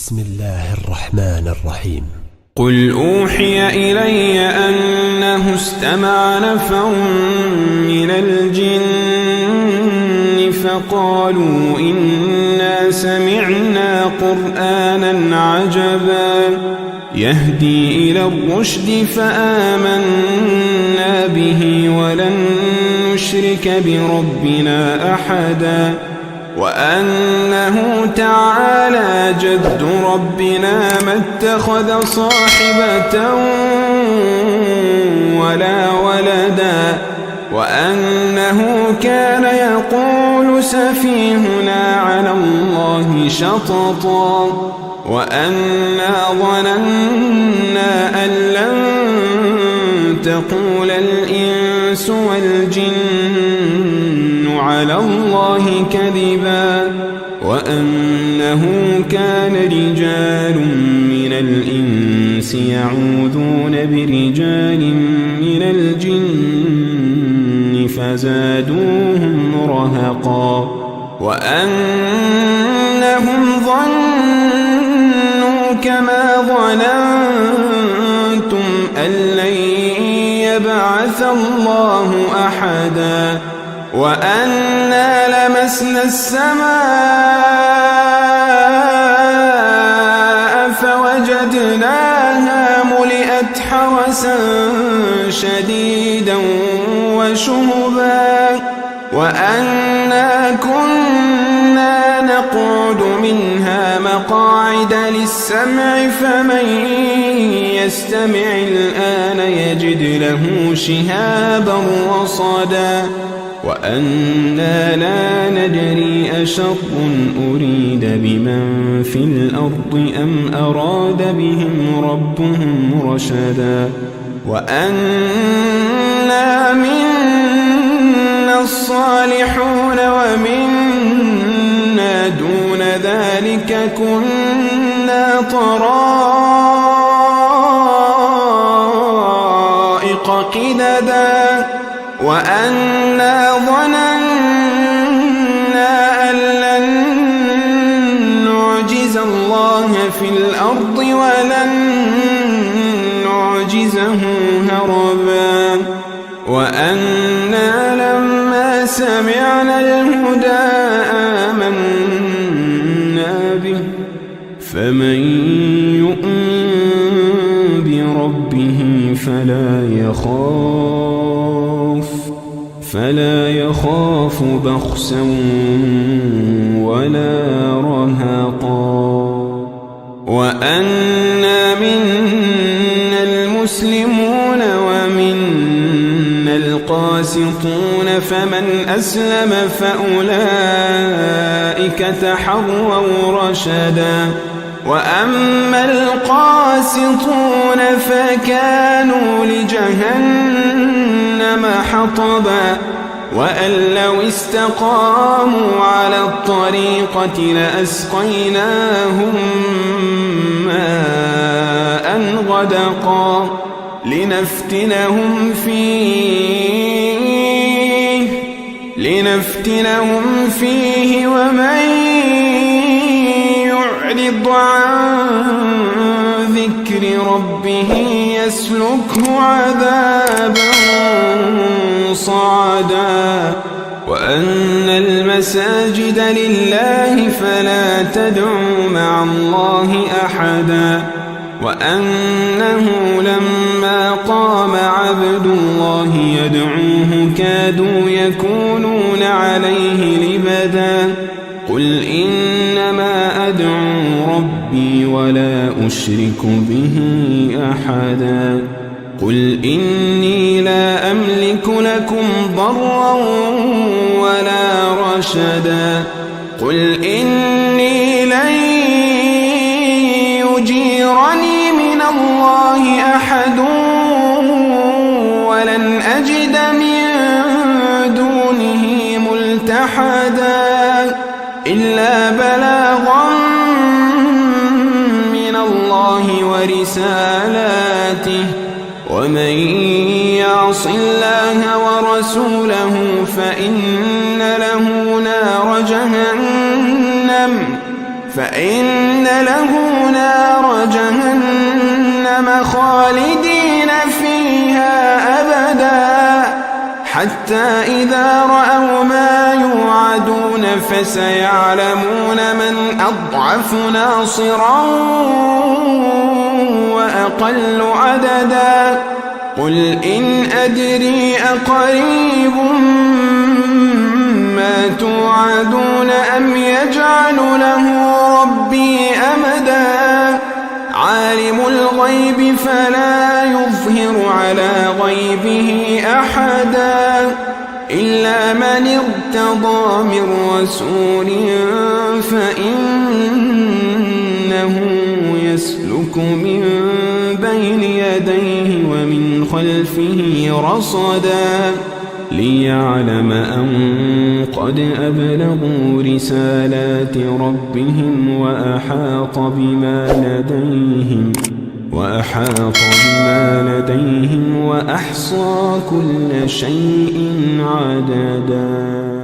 بسم الله الرحمن الرحيم. قل أوحي إلي أنه استمع نفر من الجن فقالوا إنا سمعنا قرآنا عجبا يهدي إلى الرشد فآمنا به ولن نشرك بربنا أحدا وأنه تعالى جد ربنا ما اتخذ صاحبة ولا ولدا وأنه كان يقول سفيهنا على الله شططا وأنا ظننا أن لن تقول الإنس والجن على الله كذبا وأنه كان رجال من الإنس يعوذون برجال من الجن فزادوهم رهقا وأنهم ظنوا كما ظننتم أن لن يبعث الله أحدا وأنا لمسنا السماء فوجدناها ملئت حرسا شديدا وشهبا وأنا كنا نقعد منها مقاعد للسمع فمن يستمع الآن يجد له شهابا رصدا وأنا لا ندري أشر أريد بمن في الأرض أم أراد بهم ربهم رشدا وأنا منا الصالحون ومنا دون ذلك كنا طرائق قددا وأنا ظننا أن لن نعجز الله في الأرض ولن نعجزه هربا وأنا لما سمعنا الهدى آمنا به فمن يؤمن بربه فلا يخاف بخسا ولا رهقا وأنا منا المسلمون ومنا القاسطون فمن أسلم فأولئك تحروا رشدا وأما القاسطون فكانوا لجهنم حطبا وأن لو استقاموا على الطريقة لأسقيناهم ماء غدقا لنفتنهم فيه ومن يعرض عن ذكر ربه يسلكه عذابا صعدا وأن المساجد لله فلا تدعوا مع الله أحدا وأنه لما قام عبد الله يدعوه كادوا يكونون عليه لبدا قل إنما أدعو ربي ولا أشرك به أحدا قل إني لا أملك لكم ضرا ولا رشدا قل إني لن يجيرني من الله أحد ولن أجد من دونه ملتحدا إلا بلاغا من الله ورسالاته ومن يعص الله ورسوله فإن له نار جهنم فإن له نار جهنم خالدين فيها أبدا حتى إذا رأوا ما يوعدون فسيعلمون من أضعف ناصرا وأقل عددا قل إن أدري أقريب ما توعدون أم يجعل له ربي أمدا عالم الغيب فلا يظهر على غيبه أحدا إلا من ارتضى من رسول فإنه يسلك من بين يديه ومن خلفه رصدا ليعلم أن قد أبلغوا رسالات ربهم وأحاط بما لديهم وأحصى كل شيء عددا.